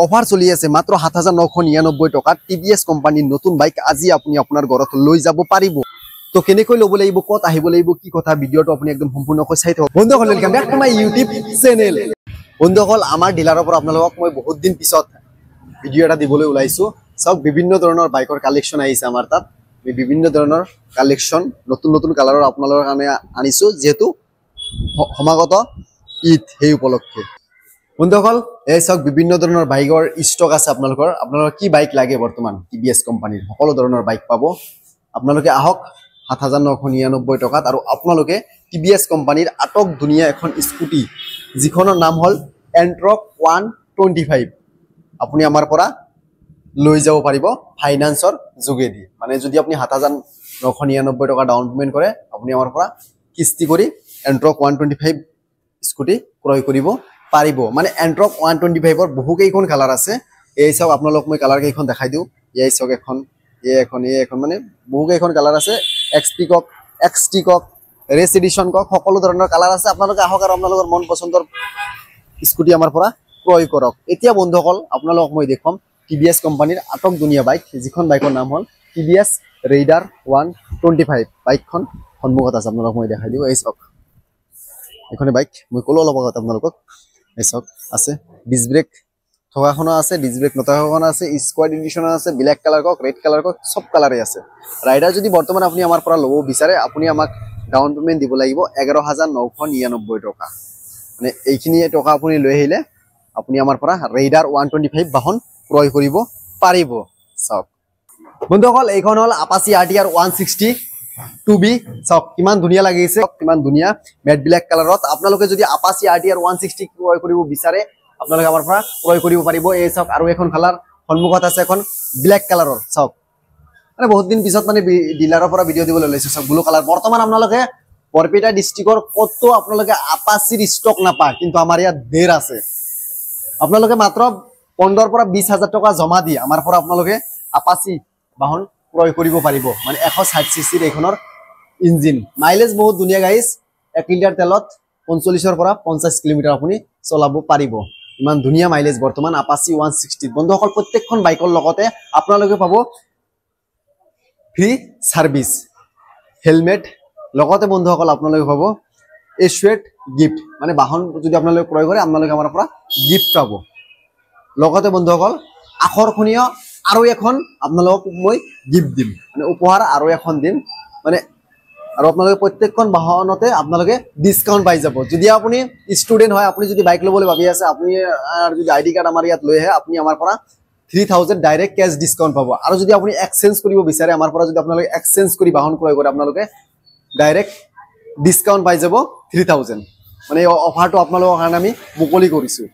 Offer চলি আছে মাত্ৰ ৭৯৯৯ টকাত টিভিএস কোম্পানীৰ নতুন বাইক আজি আপুনি আপোনাৰ ঘৰত লৈ যাব পাৰিব। তো কেনেকৈ ল'ব লাগিব, ক'ত আহিব লাগিব, কি কথা, ভিডিঅ'টো আপুনি একদম সম্পূৰ্ণকৈ চাই থাকক। বন্ধুসকল welcome back to my YouTube channel. বন্ধুসকল আমাৰ ডিলাৰৰ পৰা আপোনালোকক মই বহুত দিন পিছত ভিডিঅ' এটা দিবলৈ ওলাইছো। চাওক বিভিন্ন ধৰণৰ বাইকৰ কালেকশ্যন আহিছে আমাৰ তাত। বিভিন্ন ধৰণৰ কালেকশ্যন নতুন নতুন কালাৰৰ আপোনালোকৰ কাৰণে আনিছো, যেহেতু সমাগত ঈদ সেই উপলক্ষে। বন্ধুসকল এই চাওক বিভিন্ন ধৰণৰ বাইকৰ ষ্টক আছে আপোনালোকৰ কি বাইক লাগে বৰ্তমান টিভিএস কোম্পানীৰ সকলো ধৰণৰ বাইক পাব। আপোনালোকে আহক ৭৯৯৯ টকাত আৰু আপোনালোকে টিভিএস কোম্পানীৰ আটক ধুনীয়া এখন স্কুটি যিখনৰ নাম হ'ল এণ্ট্ৰক 125 আপুনি আমাৰ পৰা লৈ যাব পাৰিব ফাইনান্সৰ যোগেদি। মানে যদি আপুনি ৭৯৯৯ টকা ডাউন পেমেণ্ট কৰে আপুনি আমাৰ পৰা কিস্তি কৰি এণ্ট্ৰক 125 স্কুটি ক্ৰয় কৰিব পাৰিব। মানে এণ্ট্ৰক 125ৰ বহুকেইখন কালাৰ আছে। এই চাওক আপোনালোক মই কালাৰ কেইখন দেখাই দিওঁ। এই চাওক এখন মানে বহুকেইখন কালাৰ আছে। এক্সটি কক ৰেচ এডিশ্যন কক সকলো ধৰণৰ কালাৰ আছে। আপোনালোকে আহক আৰু আপোনালোকৰ মন পচন্দৰ স্কুটি আমাৰ পৰা ক্ৰয় কৰক। এতিয়া বন্ধুসকল আপোনালোকক মই দেখুৱাম টিভিএস কোম্পানীৰ আটক ধুনীয়া বাইক, যিখন বাইকৰ নাম হ'ল টিভিএস ৰেইডাৰ 125। বাইকখন সন্মুখত আছে, আপোনালোকক মই দেখাই দিওঁ। এই চাওক এইখনে বাইক মই ক'লো অলপ আগত আপোনালোকক। এই চাওক আছে ডিস্ক ব্ৰেক থকাখনো আছে, ডিস্ক ব্ৰেক নথকাখনো আছে, স্কোৱাড এডিশ্যন আছে, ব্লেক কালাৰ কক, ৰেড কালাৰ কক, সব কালাৰে আছে। ৰাইডাৰ যদি বৰ্তমান আপুনি আমাৰ পৰা ল'ব বিচাৰে আপুনি আমাক ডাউন পেমেণ্ট দিব লাগিব ১১,৯৯৯ টকা। মানে এইখিনি টকা আপুনি লৈ আহিলে আপুনি আমাৰ পৰা ৰেইডাৰ 125 বাহন ক্ৰয় কৰিব পাৰিব। চাওক বন্ধুসকল এইখন হ'ল আপাচি RTR 160 2B। চাওক কিমান ধুনীয়া লাগিছে, কিমান ধুনীয়া মেট ব্লেক কালাৰত। আপোনালোকে যদি আপাচি RTR 160 ক্ৰয় কৰিব বিচাৰে আপোনালোকে আমাৰ পৰা ক্ৰয় কৰিব পাৰিব। এই চাওক আৰু এখন কালাৰ সন্মুখত আছে, এখন ব্লেক কালাৰৰ। চাওক মানে বহুত দিন পিছত মানে ডিলাৰৰ পৰা ভিডিঅ' দিবলৈ ওলাইছে। চাওক ব্লু কালাৰ। বৰ্তমান আপোনালোকে বৰপেটা ডিষ্ট্ৰিক্টৰ ক'তো আপোনালোকে আপাচিৰ ষ্টক নাপায়, কিন্তু আমাৰ ইয়াত ধেৰ আছে। আপোনালোকে মাত্ৰ ১৫,০০০ পৰা ২০,০০০ টকা জমা দি আমাৰ পৰা আপোনালোকে আপাচি বাহন ক্ৰয় কৰিব পাৰিব। মানে ১৬০ চিচিৰ এইখনৰ ইঞ্জিন, মাইলেজ বহুত ধুনীয়া গাইজ। ১ লিটাৰ তেলত ৪৫ৰ পৰা ৫০ কিলোমিটাৰ আপুনি চলাব পাৰিব। ইমান ধুনীয়া মাইলেজ বৰ্তমান আপাচি 160। বন্ধুসকল প্ৰত্যেকখন বাইকৰ লগতে আপোনালোকে পাব ফ্ৰী সাৰ্ভিস, হেলমেট, লগতে বন্ধুসকল আপোনালোকে পাব এছুৱেট গিফ্ট। মানে বাহন যদি আপোনালোকে ক্ৰয় কৰে আপোনালোকে আমাৰ পৰা গিফ্ট পাব। লগতে বন্ধুসকল আকৰ্ষণীয় আৰু এখন আপোনালোকক মই গিফ্ট দিম, মানে উপহাৰ আৰু এখন দিম। মানে আৰু আপোনালোকে প্ৰত্যেকখন বাহনতে আপোনালোকে ডিছকাউণ্ট পাই যাব। যদি আপুনি ষ্টুডেণ্ট হয়, আপুনি যদি বাইক ল'বলৈ ভাবি আছে, আপুনি যদি ID কাৰ্ড আমাৰ ইয়াত লৈ আহে আপুনি আমাৰ পৰা 3000 ডাইৰেক্ট কেছ ডিছকাউণ্ট পাব। আৰু যদি আপুনি এক্সচেঞ্জ কৰিব বিচাৰে আমাৰ পৰা, যদি আপোনালোকে এক্সচেঞ্জ কৰি বাহন ক্ৰয় কৰে আপোনালোকে ডাইৰেক্ট ডিছকাউণ্ট পাই যাব 3000। মানে এই অফাৰটো আপোনালোকৰ কাৰণে আমি মুকলি কৰিছোঁ।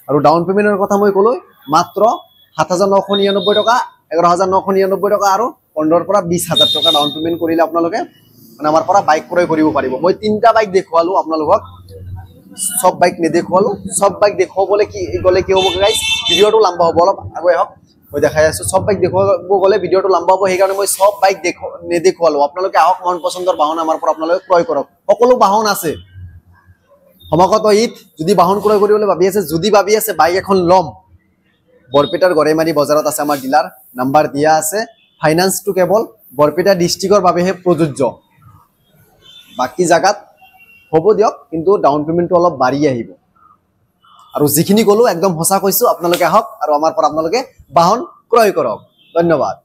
আৰু ডাউন পেমেণ্টৰ কথা মই ক'লো মাত্ৰ ৭৯৯৯ টকা, ১১,৯৯৯ টকা আৰু ১৫,০০০ পৰা ২০,০০০ টকা ডাউন পেমেণ্ট কৰিলে আপোনালোকে মানে আমাৰ পৰা বাইক ক্ৰয় কৰিব পাৰিব। মই ৩টা বাইক দেখুৱালোঁ আপোনালোকক, সব বাইক নেদেখুৱালোঁ। সব বাইক দেখুৱাবলৈ গ'লে কি হ'ব গাইজ, ভিডিঅ'টো লম্বা হ'ব। অলপ আগুৱাই আহক, মই দেখাই আছোঁ। সব বাইক দেখুৱাব গ'লে ভিডিঅ'টো লম্বা হ'ব, সেইকাৰণে মই সব বাইক নেদেখুৱালোঁ। আপোনালোকে আহক, মন পচন্দৰ বাহন আমাৰ পৰা আপোনালোকে ক্ৰয় কৰক। সকলো বাহন আছে। সমাগত ঈদ যদি বাহন ক্ৰয় কৰিবলৈ ভাবি আছে, যদি ভাবি আছে বাইক এখন ল'ম, বৰপেটাৰ গড়েমাৰী বজাৰত আছে আমাৰ ডিলাৰ, নাম্বাৰ দিয়া আছে। ফাইনেন্সটো কেৱল বৰপেটা ডিষ্ট্ৰিক্টৰ বাবেহে প্ৰযোজ্য, বাকী জাগাত হ'ব দিয়ক, কিন্তু ডাউন পেমেণ্টটো অলপ বাঢ়ি আহিব। আৰু যিখিনি ক'লো একদম সঁচা কৈছোঁ। আপোনালোকে আহক আৰু আমাৰ পৰা আপোনালোকে বাহন ক্ৰয় কৰক। ধন্যবাদ।